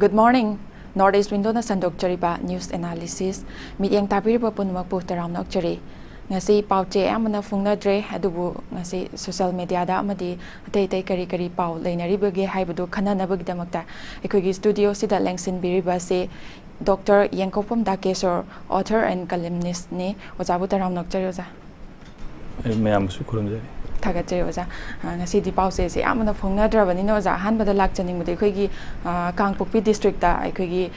Good morning. Northeast Window na sandokchariba news analysis. Midyang tabiriba punmak po taram nokchari. Ngasi pauche amana fungnadre adubu ngasi social media da amadi atay kari pau lainaribage haibadu khananabagdamakta ekhoi studio sida lengsin biriba se Dr. Yengkokpam Dhakeshwor, author and columnist ne ojabu taram nokchari oja. Mayam su khurumjari. Thagachari oja. Ngasi di pause se amana fungnadravani no oja hanbada lakchaning mudai ekhoi Kangpokpi district da ekhoi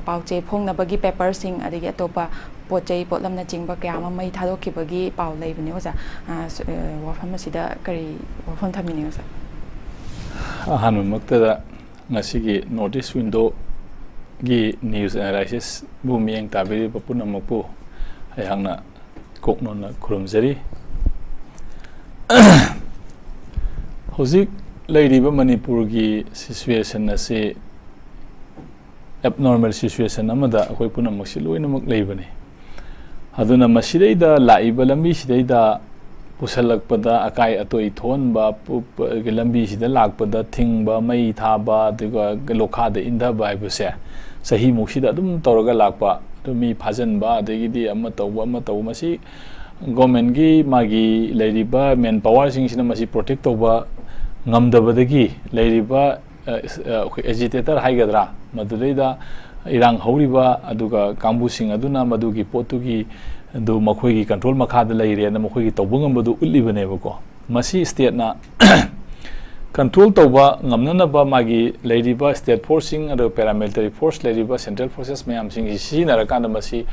pauche phongnabagi paper sing adigi atopa pochai potlamna chingba kayama mai thadokibagi pau leibani oja wafam asida kari wafam thamini oja Hanu maktada ngasigi notice window gi news analysis bu miyang tabiri papuna makpu ayangna koknona khurumjari hozik leiriba manipur gi situation ase abnormal situation amada akoi punamak si loinamak leibani aduna masidaida laiba lambi sidaida pusalakpada akai atoi thonba lambi sida lakpada thingba mai thaba aduga lokhada indaba ibuse sahi muksida dum tawraga lakpa dumi phajanba adegidi amma taw masi government gi magi leiriba men power sing sina masi protect tawba ngamdabadagi leiriba agitator haigadra maduleida irang horiba aduga kambu sing aduna madugi potugi do makhoi gi control makhada leire na makhoi gi tawbungam badu ulibane bako masi state na control tawba ngamna ba magi leiriba state forcing ado paramilitary force leiriba central forces mayam sing si na rakanda masi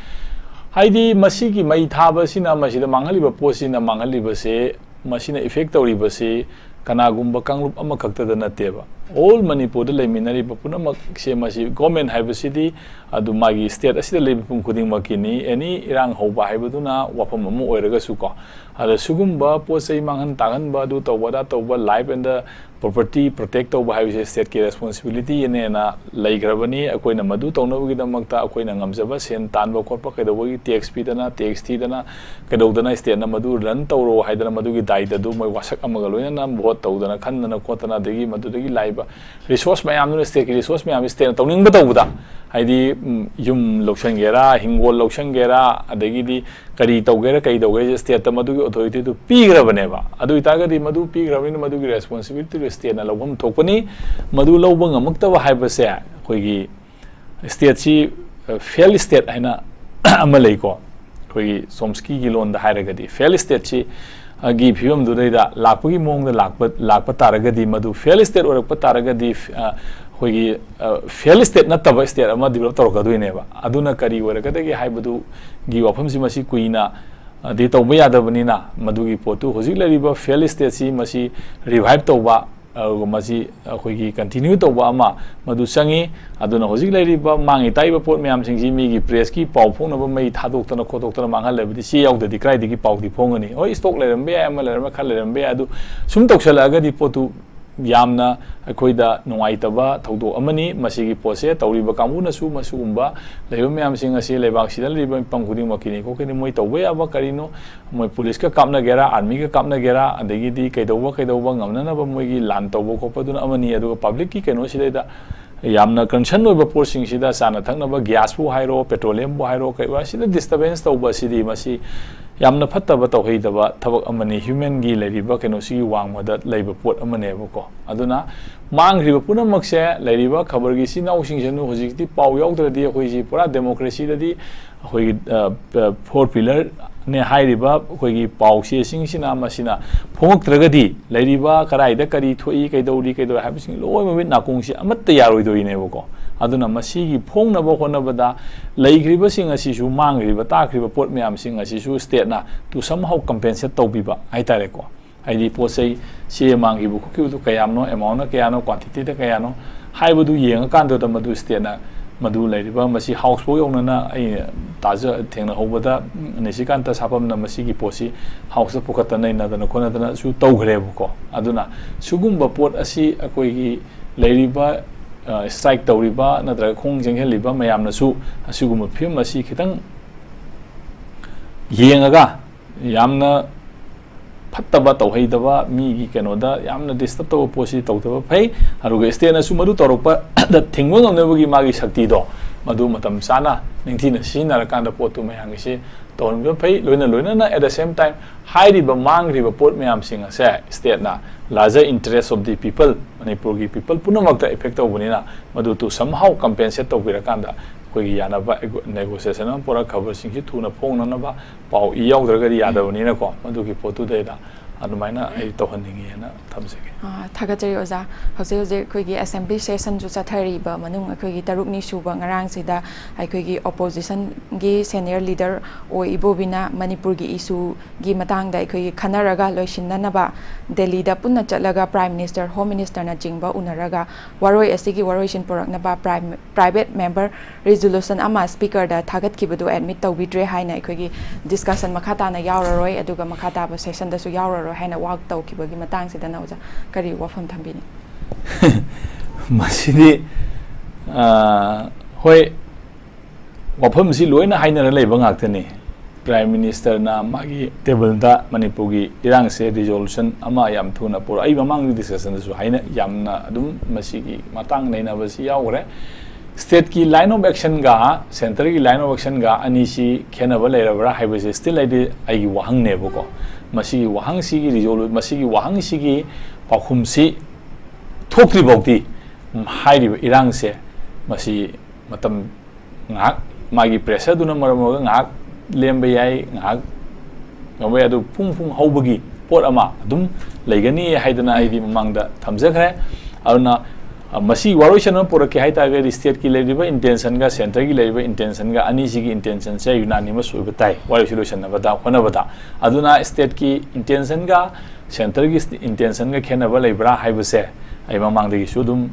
haidi masi gi mai thaba sina masi da manghaliba posina manghaliba se masina effect tawriba se kanagumba kangrup ama khakta da nateba all manipur da leminari bapuna mak se masi government haibasidi adu magi state asida lebipum khuding makini any irang hoba haibaduna wafam amu oiraga su ko ala sugumba posai manghan tagan ba du tawada tawba life and the property protect tawba haibase state ki responsibility ene na laigrabani akoina madu tawnabugi damakta akoina ngamjaba sen tanba khotpa kaidogi tax p dana tax t dana kaidodana state na madu run tawro haidana madugi daida du moi wasak amaga loina na vote tawdana khandana khotana degi madudagi laiba resource mayam nu state ki resource mayam state tawning ba tawda haidi yum loksangera hingol loksangera adagi di kari tawgera kai tawge state madugi authority du pigrabane ba adu itagadi madu pigrabani madugi responsibility state na lobam thokpani madu lobang amuktaba haibase khoigi state si fail state haina amalai ko khoigi somski gi lon da hairagadi fail state si gi phibam du da lakpagi mong da lakpa taragadi madu fail state orakpa taragadi khoigi fail state na taba state ama develop torokadui ba aduna kari orakadagi haibadu gi wafam si masi kuina de tawba yadabani na madugi potu hozik lariba fail state si masi revive tawba masi khoigi continue tawba ama madu sangi aduna hozik lariba mangi taiba pot myam singsi mi gi press ki pau phongna ba mai thadoktana khotoktana manghal lebdi si yaudadi krai digi pau di phongani oi stock lerambe ama lerama khal lerambe adu sum toksalaga di potu yamna akoida nungaitaba thaudo amani masigi pose tawriba kamuna su masugumba leiba myam singa se lebak sida liba pangkuding makini ko kini moi tawbe aba karino moi police ka kamna gera army ka kamna gera adegi di kaidoba ngamna na ba moi gi lan tawbo ko paduna amani adu public ki keno sida yamna concern oiba porting sida sana thangna ba gas bu hairo petroleum bu hairo kai wa sida disturbance tawba sidi masi yamna fattaba tawheidaba thabak amani human gi leriba keno si wangmada leiba pot amane bako aduna mangriba punamakse leriba khabar gi si nausing jenu hojikti pau yaudradi khoi ji pura democracy dadi khoi four pillar ne hairiba khoi gi pau se sing sina masina phongtragadi leriba karai da kari thoi kaidori habising loi mabit nakung si amatta yaroi doi ne bako aduna masigi phongna ba khona bada leigriba sing asisu mangriba takriba pot myam sing asisu state na to somehow compensate tawbiba aitare ko aidi posai se mangi bu ku du kayam no amount na kayano quantity da kayano haibudu yeng kan do madu state na madu leiriba masi house bo yong na ai taja thengna hobada nesikan ta sapam na masigi posi house pokata nei na dana khona dana su tawgre bu ko aduna sugumba pot asi akoi gi leiriba strike tawriba nadra khong jenghel liba mayam na su asuguma phim asi khitang yengaga yamna फत्तबा तौहैदबा मीगी कनोदा यामना disturb तब पोसी तौदबा फै अरुगा स्टेट नसु मरु तौरपा द थिंगो ngomnebagi magi shakti do madu matam sana ningthina sinara potu mayangise tawonba phai loina na at the same time hairiba mangriba pot mayam singa se state na larger interest of the people manipur gi people punamakta effect tawbunina madu to somehow compensate tawbirakanda koi yanaba negotiation am pura khabar singsi thuna phongnana ba pau I yaudragadi yadabunina ko madu gi potu deida adumaina ai tawhanningi na thamsege thagachari oza hose khoigi assembly session ju chathari ba manung khoigi tarukni suba ngarang sida ai khoigi opposition gi senior leader o ibobina manipur gi issue gi matang da khoigi khanaraga loisinna ba delhi da punna chatlaga prime minister home minister na jingba unaraga waroi asigi waroisin porakna ba private member resolution ama speaker da thagat kibadu admit tawbidre haina khoigi discussion makhata na yauraroi aduga makhata ba session da su yauraroi haina walk tawkibagi matang sida na oza kari wafam thambini masidi hoi wafam si loina haina leiba ngaktani prime minister na magi table da manipur gi irang se resolution ama yam thuna por ai mamang discussion su haina yamna adum masigi matang naina basi yaure state ki line of action ga center ki line of action ga ani si khenaba leirabra haibase still ai gi wahang ne boko masigi wahang sigi resolution masigi wahang sigi pakhum si thokri bokti hairi irang se masi matam ngak magi pressure duna maramoga ngak lemba yai ngak ngawe adu phung haubagi pot ama adum leigani haidana aidi mamangda thamjakhre aruna masi waroisan porake haita ga state ki leiba intention ga center ki leiba intention ga ani sigi intention se unanimous oibatai wari solution na bada hona bada aduna state ki intention ga center ki intention ga khenaba leibra haibase ai mamangda gi sudum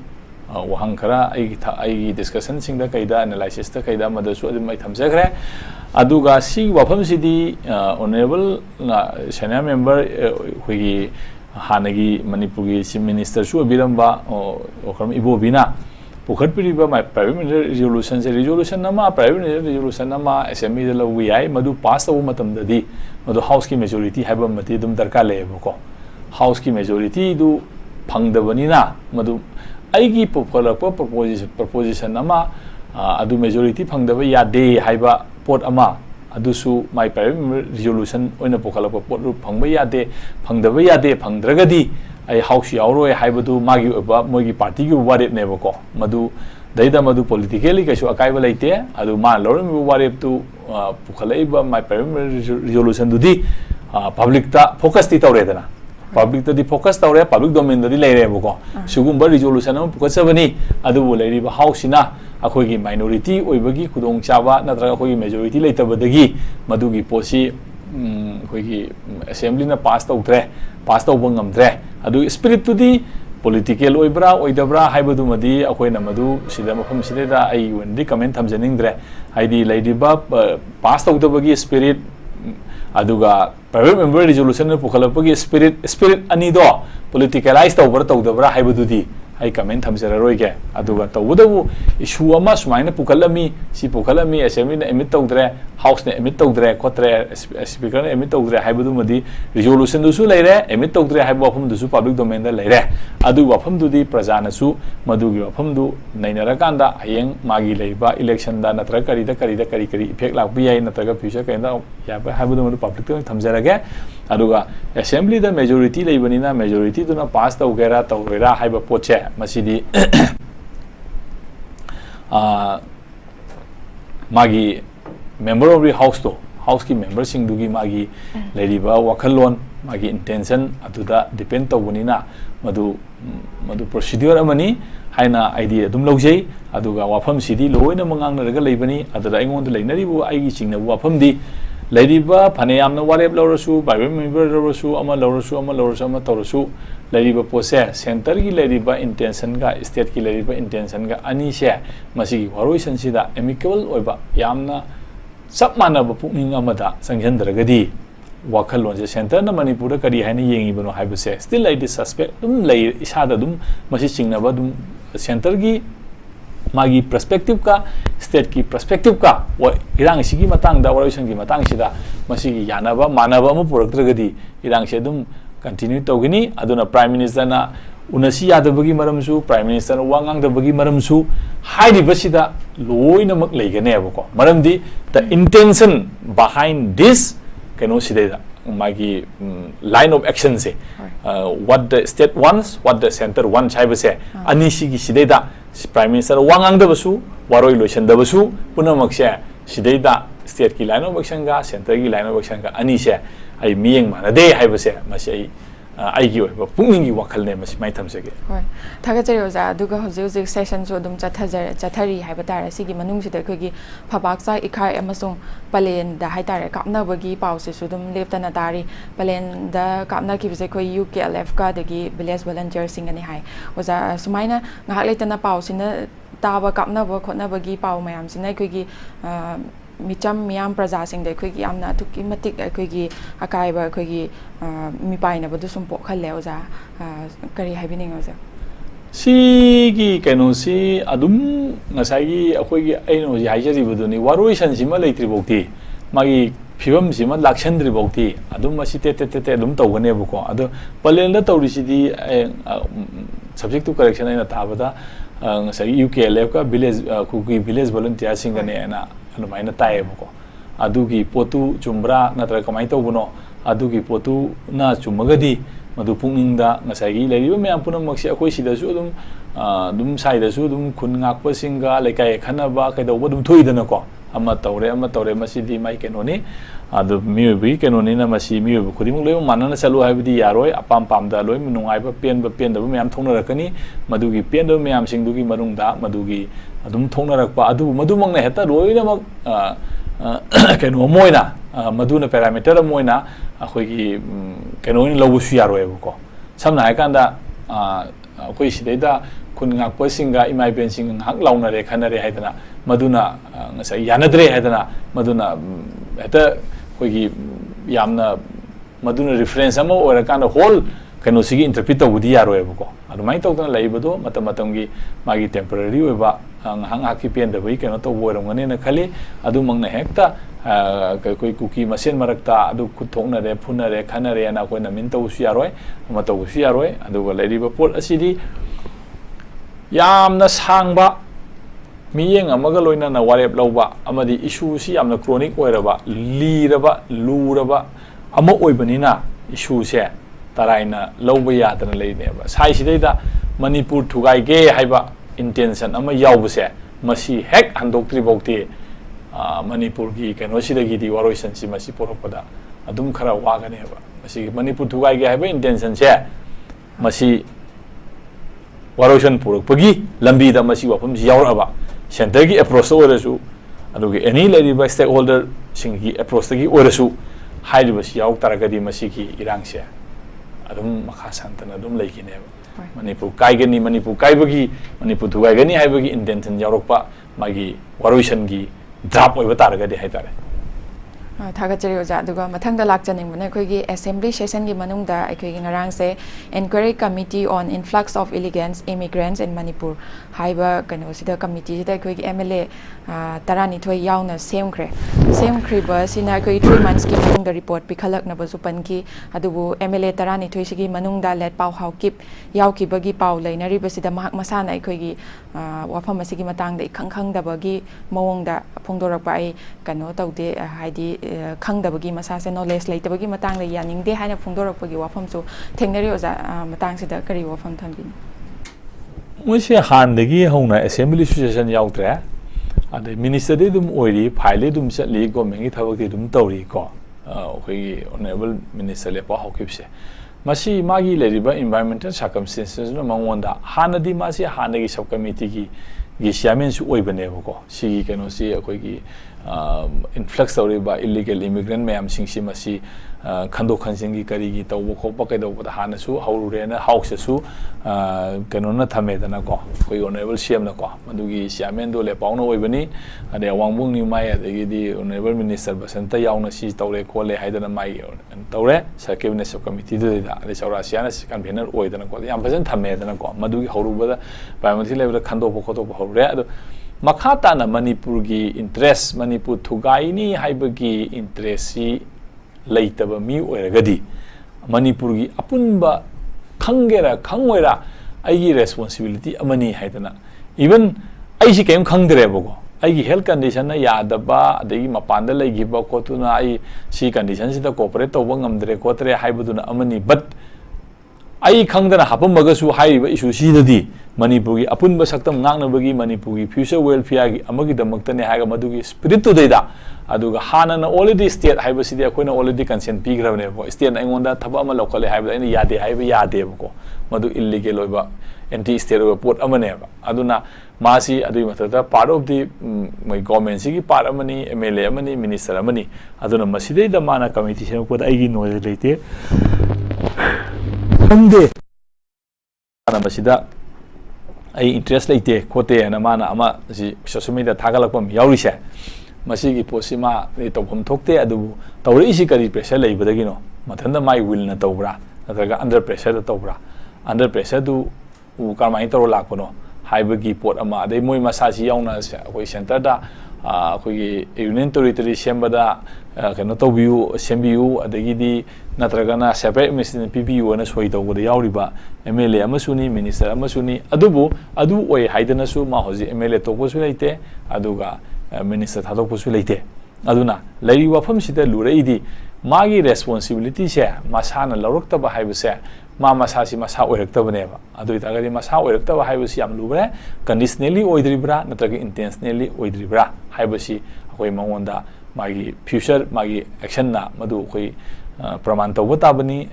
wahang khara ai discussion singda kaida analysis ta kaida madasu adum ai thamjakhre aduga si wafam sidi honorable senior member hoigi hanagi manipur gi chief minister su biramba okram ibobina pukhat piriba my private resolution nama private resolution nama assembly da lawi ai madu pass taw matam da di madu house ki majority haba mati dum darka lebo ko house ki majority du phangdabani na madu aigi populakpa proposition nama adu majority phangdaba yade haiba pot ama adusu my private resolution oina pokala pot phangba yade phangdaba yade phangdragadi ai house yauroi haibadu magi oba mogi party gi waret ne bako madu daida madu politically kaso akai balaite adu ma lorim waret tu pukhalai ba my private resolution dudi public ta focus ti tawredana public ta di focus tawre public domain da di leire bako sugumba resolution am pukachabani adu leiri ba house na akhoi minority oibagi khudong chaba natra akhoi majority leitabadagi madugi posi akhoi assembly na pass tawbang ngamdre adu spirit to di political oibra oidabra haibadu madi akhoi na madu sida mafam sida da ai wendi comment thamjaningdre haidi leidiba pass tawdabagi spirit aduga private member resolution na pukhalapagi spirit ani do politicalize tawdabra haibadu di ai comment thamjara ke aduga tawudabu issue ama sumaina pukalami si pukalami assembly na emit tawdre house na emit tawdre khotre speaker na emit tawdre haibadu madi resolution du su leire emit tawdre haibu afum du su public domain da leire adu wafam du di prajana su madu gi wafam du nainara kanda ayeng magi leiba election da natra kari effect lak bi ai natra future kainda ya ba haibu du public to thamjara ke aduga assembly da majority leibani na majority du na pass tawgera haiba poche masidi magi member of the house ki member sing dugi magi leriba wakhalon magi intention aduda depend tawunina madu procedure amani haina idea dum lojai aduga wafam sidi loina mangang na raga leibani aduda aingon du leinari bu aigi chingna wafam di leriba phaneyam na warep lawrasu private member lawrasu ama tawrasu leriba pose center ki leriba intention ga state ki leriba intention ga ani se masigi waroisan sida amicable oiba yamna sab manaba pukning amada sanghendragadi wakhalon se center na manipur da kari haina yengi bano haibase still like this suspect dum lei isada dum masi chingnaba dum center gi magi perspective ka state ki perspective ka irang sigi matang da waroisan ki matang sida masigi yanaba manaba mu puraktragadi irang se dum continue togini aduna prime minister na unasi yadabagi maramsu prime minister na wangang dabagi maramsu haidi basida loina mak leigane abako maramdi the intention behind this kano sideda magi line of action se what the state wants what the center wants hai base ani sigi sideda prime minister wangang dabasu waroi loisan dabasu punamak se sideda state ki line of action ga center ki line of action ga ani se ai miyeng manade hai base masi aigi oiba pungningi wakhalne masi mai thamsege hoi thaga chari oja aduga hoji session so dum chathari haiba tare sigi manung sida khogi phabak cha ikhai amasung palen da hai tare kapna bagi pause su dum leptana tari palen da kapna ki bise khoi UKLF ka dagi village volunteer singani hai oja sumaina ngahak letana pausina taba kapna ba khotna bagi pau mayam sina khogi micham miyam praja sing de khoi gi amna tuki matik khoi gi akai ba khoi gi mi paina ba du sum po khale oja kari haibini oja si gi keno si adum ngasai gi khoi gi aino ji haijari buduni waroi san sima leitri bokti magi phibam sima lakshandri bokti adum masi te adum tawgane buko ado palenda tawri sidi subject to correction aina tabada ngasai UKLF ka village kuki village volunteer singane na anumaina tae buko adugi potu chumbra natra kamai tawbuno adugi potu na chumagadi madu pungingda ngasai gi leriba me ampuna maksi akoi sida su dum saida su dum khun ngakpa singa lekai khanaba kaidaw dum thoidana ko ama tawre masidi mai kenoni adu miubi kenoni na masi miubi khudimuk loi manana chalu haibidi yaroi apam pamda loi nungai ba pen da me am thongna rakani madugi pen da me am singdugi marungda madugi adum thongna rakpa adu madumang na heta loina mak keno moina maduna parameter moina akhoi gi kenoni lawusu yaroi ko samna haikanda akhoi sidaida kun ngakpa singa imai pen singa hak launa re khanare haidana maduna ngasai yanadre haidana maduna heta khoi yamna maduna reference ama ora kana whole kano sigi interpret tawudi yaroi ko adumai tawtana laibado matam gi magi temporary oiba hang haki pen da bai kano to boirongane na khali adumang na hekta koi kuki masen marakta adu kuthongna re phuna re khana re na koina min tawsu yaroi ma tawsu yaroi aduga laiba pol asidi yamna sangba miyeng amaga loina na warep lawba amadi issue si yamna chronic oiraba liraba luraba ama oibanina issue se taraina lawba yadana leineba sai sidaida manipur thugai ge haiba intention ama yawbse masi hek handokri bokti manipur gi keno sidagi di waroisan si masi poropada adum khara waganeba masi manipur thugai ge haiba intention se masi waroisan purak pagi lambi da masi wapum yauraba center gi approach orasu adugi any leriba stakeholder singi approach gi orasu hairibasi yaw taragadi masi ki irangse adum makha santana adum leikineba manipur kaigani manipur kaibagi manipur thugaigani haibagi intention yaurokpa magi waroisan gi drop oiba taragadi haitare thagachari oja aduga mathangda lakchaning bune khoigi assembly session gi manungda khoigi ngarang se inquiry committee on influx of illegal immigrants in Manipur haiba kano sida committee sida khoigi MLA tarani thoi yauna semkhre ba sina khoi 3 months ki manungda report pikhalak na basu panki adubu MLA tarani thoi sigi manungda let pau haukip yauki bagi pau leinari basida mahak masana khoigi wafam asigi matangda ikhang da bagi mawongda phongdorakpa ai kano tawde haidi khangdabagi masase knowledge leitabagi matang le yaningde haina phongdorakpagi wafam chu thengnari oja matang sida kari wafam thambin moise handagi hona assembly session yautre ade minister de dum oiri file dum chatli government gi thabak de dum tawri ko khoi honorable minister le pa hokipse masi magi leriba environmental circumstances no mangonda hanadi masi hanagi subcommittee gi chairman su oibane ko si keno si khoi gi influx ba illegal immigrant mayam singsi masi khando khansingi karigi tawbo khopa kaido da hanasu haurure na house su keno na thame dana ko khoi honorable CM na ko madugi chairman do le pawno oibani ade wangbung ni mai adegi di honorable minister basanta yauna si tawre ko le haidana mai tawre cabinet subcommittee do da ade chaura siana convener oidana ko yam bajan thame dana ko madugi hauruba da parliamentary level khando bo khoto bo haurure ado makata na manipur gi interest manipur thugai ni haibagi interest si leitaba mi oiragadi manipur gi apunba khangera khangoira ai responsibility amani haidana even ai si kem khangdre bogo ai gi health condition na yadaba adagi mapanda leigiba kotuna ai si condition sida cooperate toba ngamdre kotre haibaduna amani but ai khangdana hapambaga su haiba issue sidadi manipur gi apunba saktam ngangnabagi manipur gi future welfare gi amagi damaktane haiga madugi spirit to deida aduga hana na already state haiba sidi akoina already consent pigrabne bo state aingonda thaba ama lokale haiba aina yade haiba yade ko madu illegal oiba anti state oiba port amane ba aduna masi adui matata part of the my government sigi part amani MLA amani minister amani aduna masidei da mana committee sen ko aigi knowledge leite kamde ana masida ai interest leite kote na mana ama si social media thagalakpam yaurise masigi posima ni topom thokte adu tawri isi kari pressure leibadagino mathanda mai will na tawbra nataga under pressure da tawbra under pressure du u karmai tawro lakpono haibagi pot ama adai moi masasi yauna koi center da koi union territory sembada kano tawbiu sembiu adagi di natragana separate mission PPU na soi tawbada yauriba MLA amasuni minister amasuni adubu adu oi haidana su ma hoji MLA tokbosu leite aduga minister thadokposu leite aduna lari wafam sida lureidi magi responsibility se masana lawraktaba haibase ma masasi masa oiraktabane ba adu itagadi masa oiraktaba haibasi yam lubre conditionally oidribra natraga intentionally oidribra haibasi akoi mangonda magi future magi action na madu koi praman tawba tabani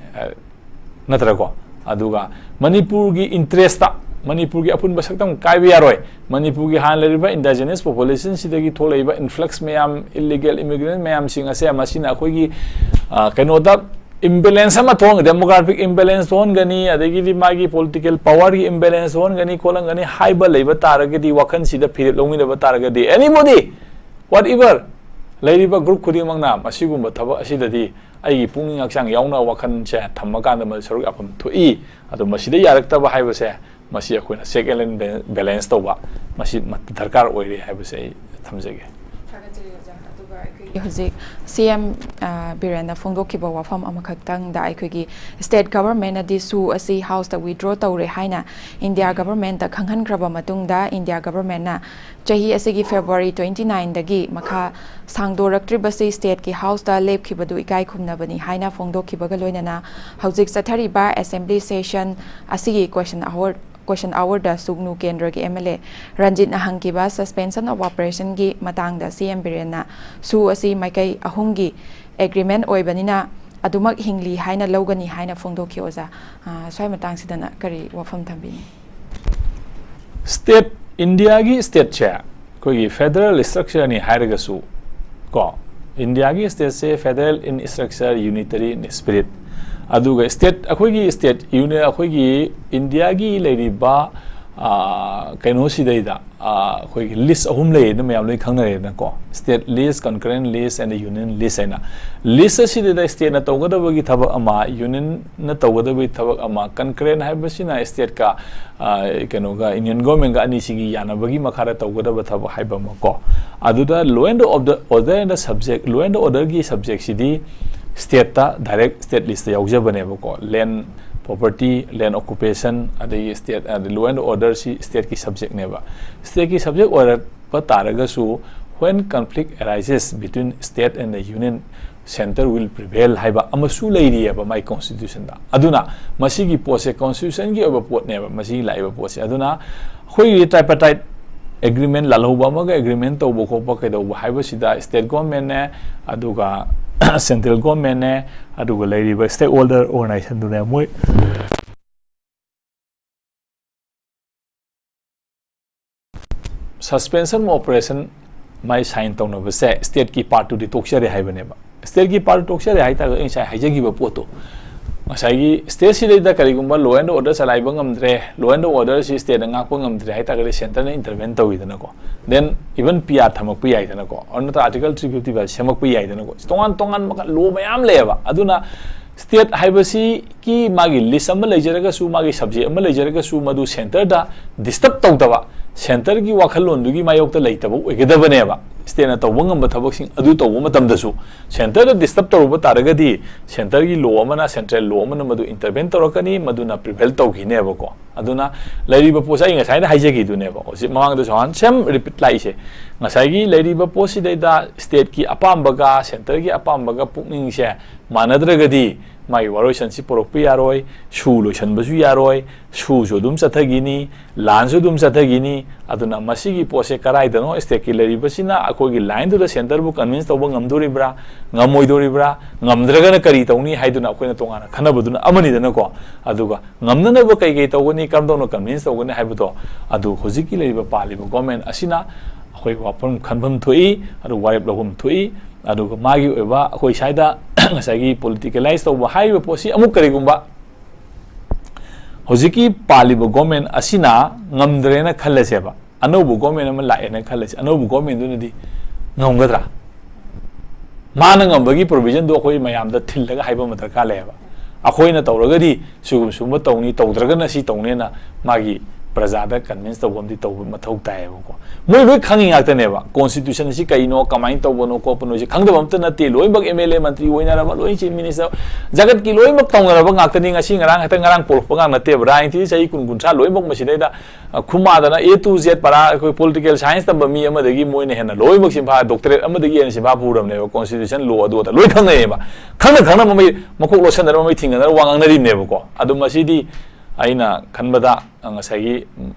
natrago aduga manipur gi interest ta manipur gi apun basaktam kaibi yaroi manipur gi han leriba indigenous population sidagi tholaiba influx mayam illegal immigrant mayam singa se masina khoi gi kanoda imbalance ama thong demographic imbalance thon gani adagi di magi political power gi imbalance thon gani kolang gani haiba leiba taragadi wakhan sida phirep longi leba taragadi anybody whatever leriba group khudi mangna asigumba thaba asidadi ai punging aksang yauna wakhan che thammakanda ma saruk apam thoi adu masida yaraktaba haiba se masi akoina check and balance tawba masi darkar oire haiba se thamjage Hozik CM Birena Fongdokiba wafam amakhaktang da aikogi state government adi su asi house da withdraw tawre haina India government da khanghangraba matungda India government na chahi asigi February 29 dagi makha sangdoraktribasi state ki house da lepkhibadu ikai khumnabani haina fongdokibaga loinana hozik sathariba assembly session asigi question hour da sugnu kendra ki MLA Ranjit Nahangkiba suspension of operation gi matang da CM Birena su asi maikai ahumgi agreement oibanina adumak hingli haina logani haina fongdoki oza swai matang sidana kari wafam thambini state India gi state cha koi federal structure ni hairaga su ko India gi state se federal in structure unitary in spirit aduga state akoigi state union akoigi India gi leiriba kaino sidaida akoigi list ahum lei na mayam loi khangnare na ko state list concurrent list and union list aina list sidaida state na tawgada bagi thaba ama union na tawgada bagi thaba ama concurrent haibasina state ka kaino ga union government ga ani sigi yana bagi makhara tawgada ba thaba haiba ma ko aduda law and order and the subject law and order gi subject sidi state ta direct state list yauja bane ko land property land occupation adi state and law and order si state ki subject ne ba state ki subject order pa taraga su when conflict arises between state and the union center will prevail haiba amasu leiri ba my constitution da aduna masigi pose constitution gi ba pot ne ba masigi lai ba pose aduna hoi tripartite agreement lalhoba ma agreement to boko pa ke do haiba sida state government ne aduga central government ne aduga leiriba stakeholder organization dune moi suspension operation mai sign tawna ba se state ki part to the tokshare haibane ba state ki part tokshare hai ta insai haijagi ba poto masai state si da karigumba law and order salai bangam dre law and order si state nga pangam dre hai ta gare center na intervene tawi dana ko then even PR thamak pi ai dana ko on the article 355 semak pi ai dana ko tongan maka law mayam leba aduna state haibasi ki magi list ama lejaraga su magi subject ama lejaraga su madu center da disturb tawdaba centre की वाखलोन दुगी मायोक त लेतब ओइगदबनेबा state ना तौब ngamba thabak adu tawba matam dasu center da disturb tawba taragadi center gi law amana central law amana madu intervene tawrakani maduna prevail tawgineba ko aduna lairiba posa inga sai na haije gi duneba osi mamang da san sem repeat lai se ngasai gi lairiba posi da state ki apamba ga center gi apamba ga pukning se manadragadi mai waroi sansi porokpi yaroi shu lo chanbasu yaroi shu jo dum sathagini lan su dum sathagini aduna masigi pose karai dano state ki lairiba sina akoi gi line to center bu convince tawba ngamdoribra ngamoidoribra ngamdragana kari tawni haiduna akoina tongana khanabuduna amani dana ko aduga ngamnana ba kai kai tawni kamdona convince tawni haibudo adu hojiki lairiba paliba government asina akoi wapam khanbam thoi adu warep lobum thoi adu magi oba akoi saida ngasagi politicalize tawba haiba posi amuk karigumba hojiki paliba government asina ngamdrena khallaseba anobu government ama laena khallase anobu government dunadi ngamgadra mana ngambagi provision do khoi mayam da thillaga haiba madarka leba akhoina tawragadi sugum sumba tawni tawdragana si tawne magi prajada convince tawbam di tawb mathau taebo ko moi loi khangi ngaktaneba constitution si kaino kamain tawbono ko puno si khangdabam ta nate loi bak mla mantri oina raba loi chief minister jagat ki loi mak tawngara ngaktani ngasi ngarang hata ngarang pol pangang nate bra inti sai kun kun sa loi mak masidai khuma da na a to z para political science tamba mi ama dagi moine hena loi mak simba doctorate ama dagi en simba puram ne constitution law adu da loi khangai ba khangna mai makok losan da mai thinga na wangang na rim ne ko adu masidi aina khanbada ngasagi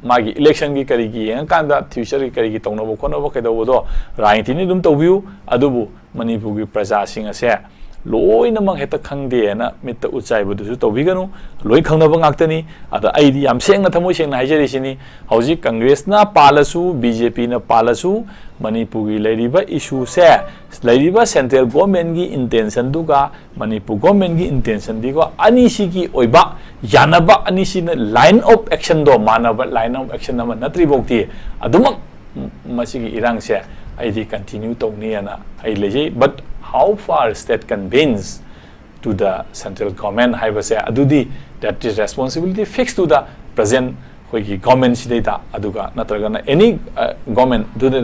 magi election gi kari gi yang kanda future gi kari gi tongno bo khono bo kedo do raiti ni dum tawbiu adubu manipur gi praja singa se loina mang heta khangde na mitta uchai bu du tawbiganu loi khangna ba ngaktani ada aidi yam seng na thamoi seng na haijeri sini hauji congress na palasu bjp na palasu manipur gi lairiba issue se lairiba central government gi intention duga manipur government gi intention digo ani sigi oiba yanaba ani sina line of action do manaba line of action na natri bokti adumak masigi irang se aidi continue tawni ana ai leje but how far state convenes to the central government haibase adudi that is responsibility fixed to the present hoigi government sideta aduga natragana any government do the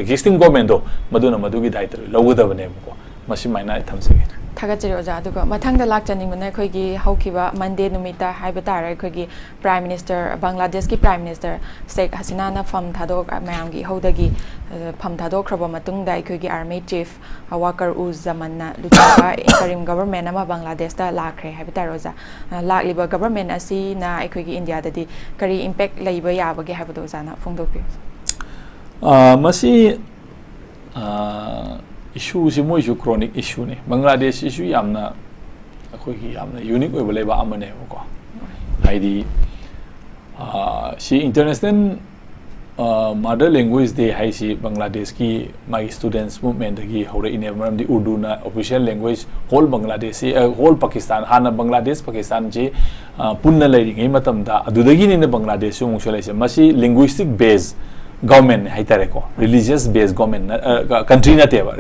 existing government do maduna madugi daitru lawudabane ko masi maina thamsege thagachiri oja aduga mathangda lakchaning mane khoigi haukiba monday numita haiba tare khoigi prime minister bangladesh ki prime minister sheikh hasina na fam thadok mayam gi hodagi pham thadok khroba matung dai khoigi army chief wakar uzzamanna lutaba interim government ama bangladesh ta lakre haiba tare oja lakliba government asi na khoigi india dadi kari impact leiba yabage haiba do jana phongdokpi masi issue si moi chronic issue ne Bangladesh issue yamna akoi ki yamna unique oi bale ba amane ko ID si international mother language day hai si Bangladesh ki my students movement gi hore ine maram di Urdu na official language whole Bangladesh whole Pakistan hana Bangladesh Pakistan je punna lai ngai matam da adudagi ne Bangladesh mu shalai se masi linguistic base government haitare religious based government country na teba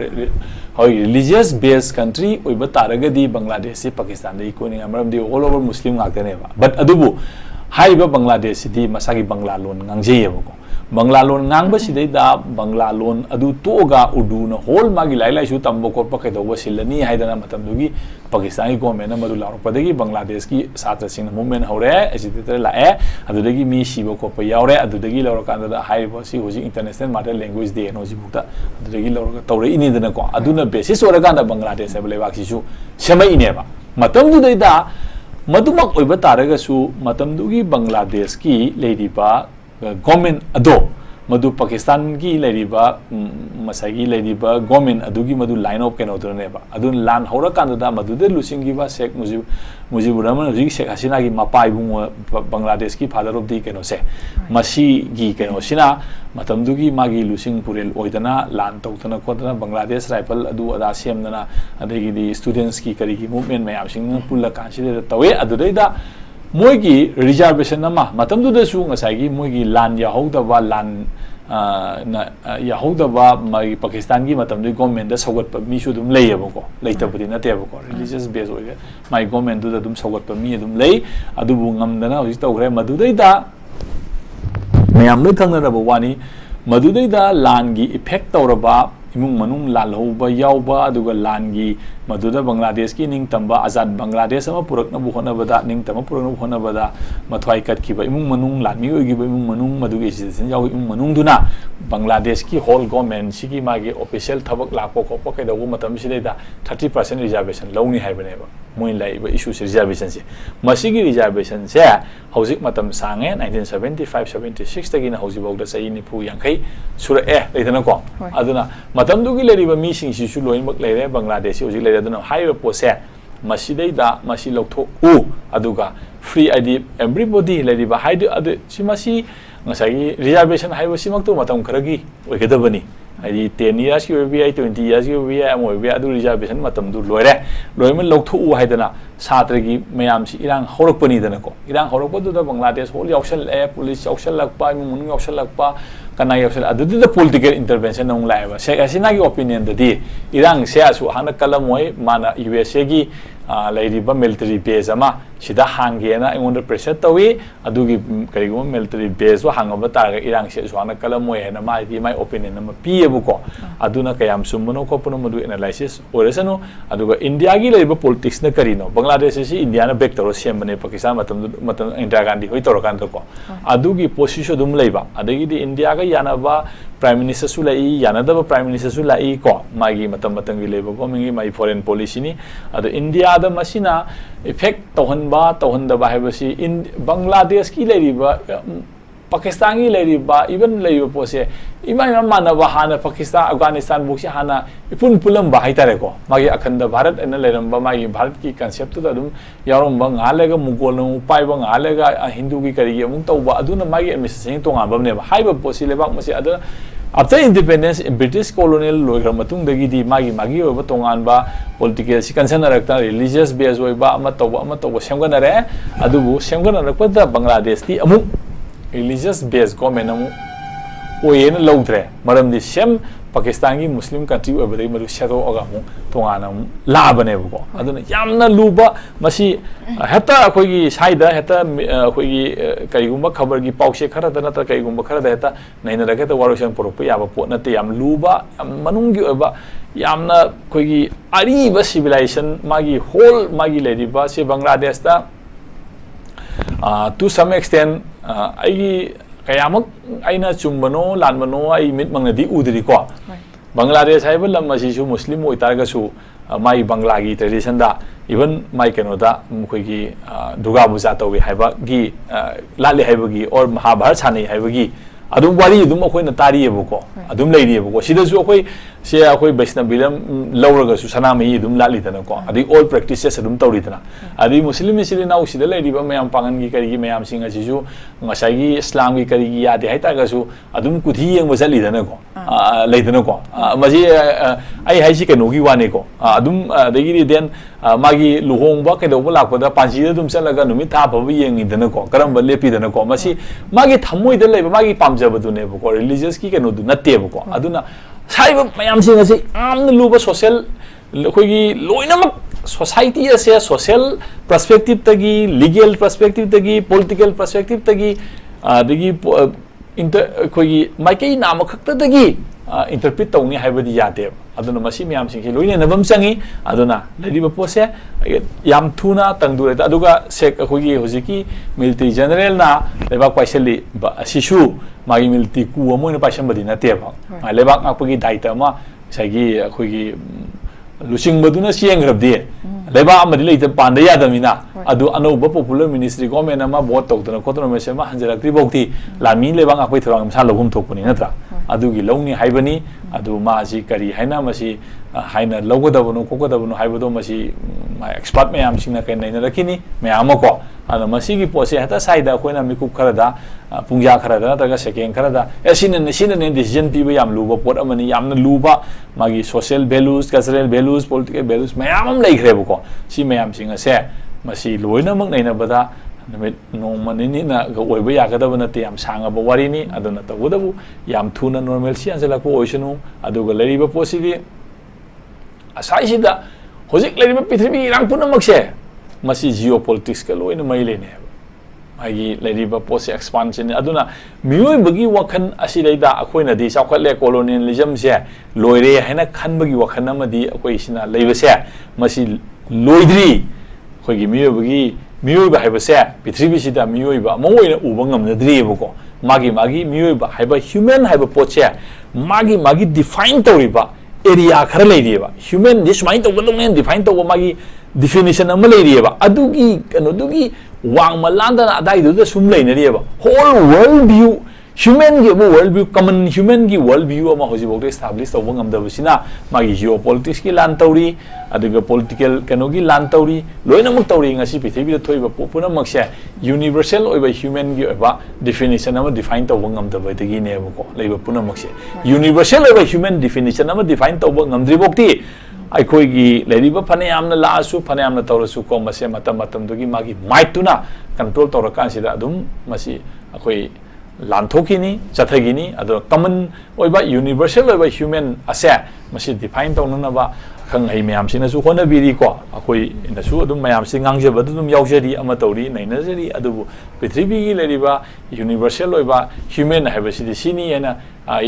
religious based country oiba taragadi Bangladesh Pakistan dei ko ni amaram di all over muslim ngakane ba but adubu haiba Bangladesh di masagi bangla lon ngangjei ba ko bangla lon ngang ba sidai da bangla lon adu toga urdu na hol magi lai su tambo ko pa kedo silani haidana matam dugi Pakistani government na madu laro padagi Bangladesh ki satra sing movement hore asitete la adu dagi mi sibo ko pa yaure adu dagi laro kan da haiba si hoji international mother language day no ji bukta adu dagi laro ka tawre ini dana ko aduna basis ora kan da Bangladesh able ba ki su semai ine ba matam du dai da madumak oiba taraga su matam dugi Bangladesh ki lady ba government ado madu Pakistan ki leriba masagi leriba government adugi madu line of ken odrone ba adun lan hora kan da madu de lusing gi ba Sheikh Mujibur Rahman ji Sheikh Hasina gi mapai bung Bangladesh ki father of the keno se masi gi keno sina matam dugi magi lusing purel oidana lan tawtana kodana Bangladesh rifle adu ada semdana adegi di students ki kari gi movement mayam sing pulla consider tawe adudai da moigi reservation nama matam du su ngasai moigi lan ya hauda ba lan na ya hauda ba mai Pakistan gi matam du government da sagat pa mi su dum lei ba ko leita budi na te ba ko religious base oige mai government du da dum sagat pa mi dum lei adu bu ngam dana hoji tawre madu dai da ma'am लोई खंगनरबा वानी मदुदैदा लानगी effect तौरबा इमुंग मनुंग लालहौबा यावबा अदुगा लानगी मदुदा Bangladesh की निंगतंबा आजाद बांग्लादेश अमा पुरकनबु होनबदा निंगतमा पुरकनबु होनबदा मथवाई कटखिबा इमुंग मनुंग लानमी ओइगिबा इमुंग मनुंग मदुगे citizen याव इमुंग मनुंग दुना बांग्लादेश की whole government सिगी मागे official थबक लाको खोपो कैदबु मतम सिदैदा 30% रिजर्वेशन लौनी हाइबनेबा मोइन लाइबा इशू रिजर्वेशन से मसिगी रिजर्वेशन से हौजिक मतम सांगे 1975 76 तगिना हौजिबौदा सही निफु यांखै सुर लेदनको अदुना मतम दुगी लेरिबा मीसिंग सिसु लोइमक लेरे बांग्लादेश हौजिक लेरे अदुना हाइबा पोसे मसिदैदा मसि लौथो उ अदुगा फ्री आईडी एवरीबॉडी लेरिबा हाइद अदु सिमसि ngasai reservation hai wasi mak tu matam kharagi oigedabani ai 10 years ki obi 20 years ki obi amoi be adu reservation matam du loire loimen lokthu u haidana satra gi mayam si irang horakpani dana ko irang horakpa du da bangladesh hol yausal police yausal lakpa mun yausal lakpa kana yausal adu da political intervention nong laiba se asina gi opinion da di irang se asu hana kalamoi mana usa gi lairiba military base ama sida hangena ingon pressure tawi adugi karigum military base wa hangaba targa irang se suana kalamoi hena mai di my opinion nama piyebu ko aduna kayam sumno ko puno madu analysis oresano aduga india gi laiba politics na karino bangladesh si india na back toro sembane pakistan matam indira gandhi hoi toro kan ko adugi position dum laiba adagi di india ga yanaba prime minister su lai yanadaba prime minister su lai ko magi matam gi laiba ko mingi mai foreign policy ni adu india da masina effect tohanda ba haibasi in bangladesh ki leriba pakistan ki leriba even leiba pose imai mana ba hana pakistan afghanistan buksi hana ipun pulam ba haitare ko magi akhanda bharat ena leram ba magi bharat ki concept da dum yarom ba ngalega mugol nu pai ba ngalega hindu ki kari amung tawba aduna magi administration tonga ba ne ba haiba pose lebak masi ada after independence British colonial loigra matung dagi di magi oba tongan ba political si concern rakta religious base oba ama tawba semgana re adubu semgana rakpa da bangladesh ti amu religious base government amu oyena lawdre maram di sem pakistan ki muslim country oba dai maru shadow aga mu tongana la bane ko aduna yamna luba masi heta akoi gi saida heta akoi gi kaigumba khabar gi pause khara da nata kaigumba khara da heta naina da keta warosan poropa yaba po nate yam luba manung gi oba yamna koi gi ari ba civilization magi whole magi lady ba se bangladesh da to some extent ai kayamak aina chumbano lanmano ai mit mangna di udri ko bangladesh hai ba lam asi su muslim oi targa su mai bangla gi tradition da even mai keno da mukoi gi durga puja tawi hai ba gi lali hai ba gi or mahabharat chani hai ba gi adum wari adum akoi na tari ebo ko adum lei ebo ko sida su akoi se akoi vaishnavilam lawraga su sanami adum lali dana ko adi all practices adum tawri dana adi muslim sida nau sida lei riba mayam pangan gi kari gi mayam singa si su ngasai gi islam gi kari gi yade hai ta ga su adum kuthi yeng bajali dana ko lei dana ko maji ai hai si keno gi wane ko adum degi ri den magi luhong ba ke do ba lak da panji da dum chalaga numit tha ba yeng dana ko karam ba lepi dana ko masi magi thamoi da lei ba magi jabadune ko religious ki keno du natte ko aduna saiba mayam singa se amna luba social khogi loinamak society ase social perspective tagi legal perspective tagi political perspective tagi dagi inter khogi maikai nam khakta tagi interpret tawni haibadi yate aduna masi myam sing loine nabam changi aduna leriba pose yam thuna tangdu reta aduga sek khogi hojiki military general na leba kwaiseli sisu magi military ku amoina paisam badi na te ba leba ngapagi daita ma sagi khogi lusing baduna sieng rabdi leba amadi leita panda yadamina adu anoba popular ministry government ama vote tawdana khotona mese ma hanjarakti bokti lami leba ngapai thorang sa lobum thokpuni natra adugi lawni haibani adu ma ji kari haina masi haina logodabunu kogodabunu haibado masi expert mayam singna kai naina rakini mayam ko ana masi gi pose hata saida koina mikup kharada pungja kharada daga second kharada esina ne decision piba yam luba pot amani yamna luba magi social values cultural values political values mayam lai khrebo ko si mayam singa se masi loina mak naina bada namit nongma ni na ga oiba yagadaba na te yam sanga ba wari ni aduna tabudabu yam thuna normal si anjala ko oisunu aduga leriba posidi asai sida hojik leriba prithvi rang puna makse masi geopolitics ka loina maile ne मागी लेरिबा पोसे expansion अदुना मियोय बगी वखन असिदैदा अखोइना दि चावखले colonialism से लोइरे हैना खनबगी वखन अमदि अखोइसिना लेबसे मसि लोइद्री अखोइगी मियोय बा हाइबसे पृथ्वीसिदा मियोय बा Moina उबा ngamnadriबको मागी मियोय बा हाइबा ह्यूमन हाइबा पोचे मागी डिफाइन तौरिबा एरिया खर लेरिबा ह्यूमन दिस माइन तौगदोंने डिफाइन तौबा मागी definition अमा लेरिबा अदुगी कनोदुगी वांग मलांदना अदाइदुदा सुम लेनरिबा whole world view human gi world view common human gi world view अमा होजिबोक establish तौबा ngamdabasina magi geopolitics ki lan तौरी अदुगा political कनोगी lan तौरी लोइनमक तौरी ngasi पृथ्वी थोइबा पुनमकसे universal ओइबा human gi ओइबा definition अमा define तौबा ngamdabadagi नेबको लेबा पुनमकसे universal ओइबा human definition अमा define तौबा ngamद्रिबोकती अखोइगी लेरिबा फनेयामना लासु फनेयामना तौरसु को मसे मतम दुगी मागी माइटुना कंट्रोल तौरकानसिदा अदुम मसी अखोइ लांथोकिनी चथगिनी अदो कमन ओइबा यूनिवर्सल ओइबा ह्यूमन असे मसी डिफाइन तौननबा खंगै मयामसिनसु होनबिरी को अखोइ इनसु अदुम मयामसि ngangjaba अदुम यावजरी अमा तौरी नैनजरी अदुबु पृथ्वीगी लेरिबा यूनिवर्सल ओइबा ह्यूमन हाइबसिदि सिनी एना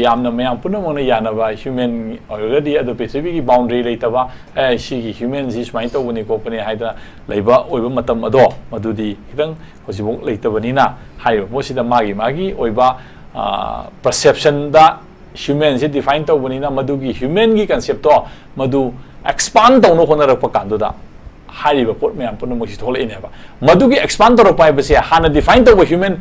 यामना मयाम पुनमोना यानबा ह्यूमन ऑलरेडी अदु पृथ्वीगी बाउंड्री लेतबा सिगी ह्यूमन जि स्माइन तौबनी कोपने हाइदा लेबा ओइबा मतम अदो मदुदी खितंग होजिबोक लेतबनिना हाइबा पोसिदा मागी ओइबा परसेप्शन दा ह्यूमन से डिफाइन तौबनिना मदुगी ह्यूमन की कांसेप्ट तो मदु एक्सपांड तौनो होनरप कांदुदा हारिबा पोट मयाम पुनमोसी थोलेनेबा मदुगी एक्सपांड तौरप हाइबसे हाना डिफाइन तौबा ह्यूमन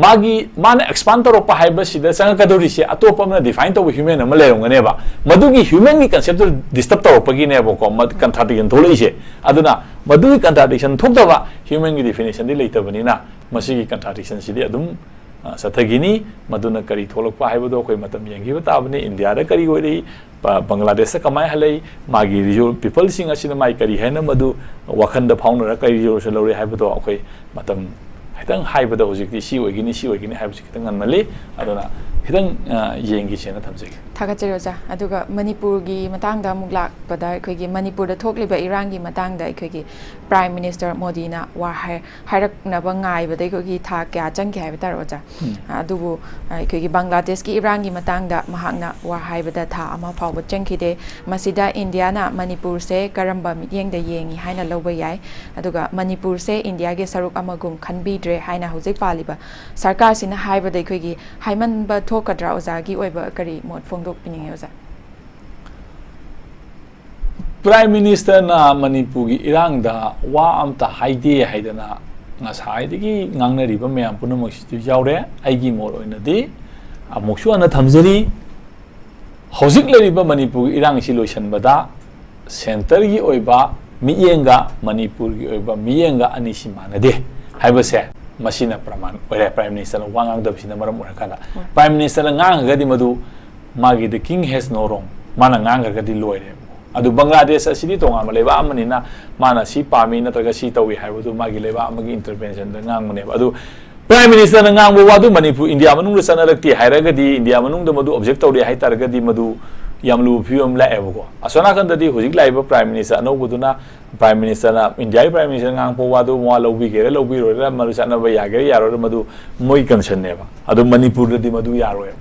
मागी माने एक्सपांड तौरप हाइबसिदा संगकदोरिसे अतोपमना डिफाइन तौबा ह्यूमन अमा लेरंगनेबा मदुगी ह्यूमन की कांसेप्ट डिस्टर्ब तौरपगिनेबको मद कंट्राडिक्शन थोलेइसे अदुना मदुगी कंट्राडिक्शन थोक्तबा ह्यूमन की डेफिनेशन दि लेतबनिना मसिगी कंट्राडिक्शन सिदि अदुम सथगिनी मदुना करी थोलकपा हाइबदो कोइ मतम यंगिबा ताबने इंडिया दा करी होइरै बांग्लादेश दा कमाय हलै मागी रिजोल पीपल सिंग असिना माइ करी हैना मदु वखंद फाउनर करी रिजोल लौरे हाइबदो अखोइ मतम खितंग हाइबदो हुजिकि सी ओइगिनी हाइबसि खितंग अनमले अदुना खितंग येंगी सेना थमजै थागचरोजा अदुगा मणिपुर की मतंगदा मुक लाकपदा अखोइगी मणिपुर दा थोकलिबा इरान की मतंगदा अखोइगी प्राइम मिनिस्टर मोदी ना वा हाइरकनबा ngaibada अखोइगी था क्या चंगे हाइबा तारोजा अदुबु अखोइगी बांग्लादेश की इरान की मतंगदा महाकना वा हाइबदा था अमा फावबा चंखिदे मसिदा इंडिया ना मणिपुर से करंबा मियेंगदा येंगी हाइना लौबा याय अदुगा मणिपुर से इंडिया के सरुक अमगुम खनबीद्रे हाइना हुजिक पालिबा सरकार सिना हाइबदा अखोइगी हाइमनबा थोकद्रा ओजागी ओइबा करी मोड फोंदोकपिनिंगे ओजा प्राइम मिनिस्टर ना मणिपुर की इरांगदा वा अमता हाइदे हाइदना ngसाइदगी ngangnariba मैम पुनमक्सितु यावरे आइगी मोर ओइनदि अमुक्सु अना थमजरी हौजिक लरिबा मणिपुर इरांगसि लोइसनबदा सेंटर की ओइबा मियेंगा मणिपुर की ओइबा मियेंगा अनिसि मानदे हाइबसे मसिना प्रमाण ओइरे प्राइम मिनिस्टर वांगांगदबसिना मरम ओरकाना प्राइम मिनिस्टर nganggadi मदु मागी द किंग हैज नो रोंग माना nganggadi लोइरे अदु बांग्लादेश असिदि तोंगाम लेबा अमनिना माना सी पामी नत्रगा सी तौई हाइबदु मागी लेबा अमगी इंटरवेंशन द ngangbनेबा अदु प्राइम मिनिस्टर ngangbो वादु मणिपुर इंडिया मनुंग सनरक्ति हाइरगदी इंडिया मनुंग द मदु ऑब्जेक्ट तौरी हाइतारगदी मदु यामलु फियम लाएबको असोना खंददी हुजिक लाइबा प्राइम मिनिस्टर अनौबदुना प्राइम मिनिस्टर ना इंडिया प्राइम मिनिस्टर ngangbो वादु मवा लौबिगेरे लौबिरोरा मरु सनबा यागेरे यारो मदु मोइ कंसर्न नेबा अदु मणिपुर दि मदु यारोय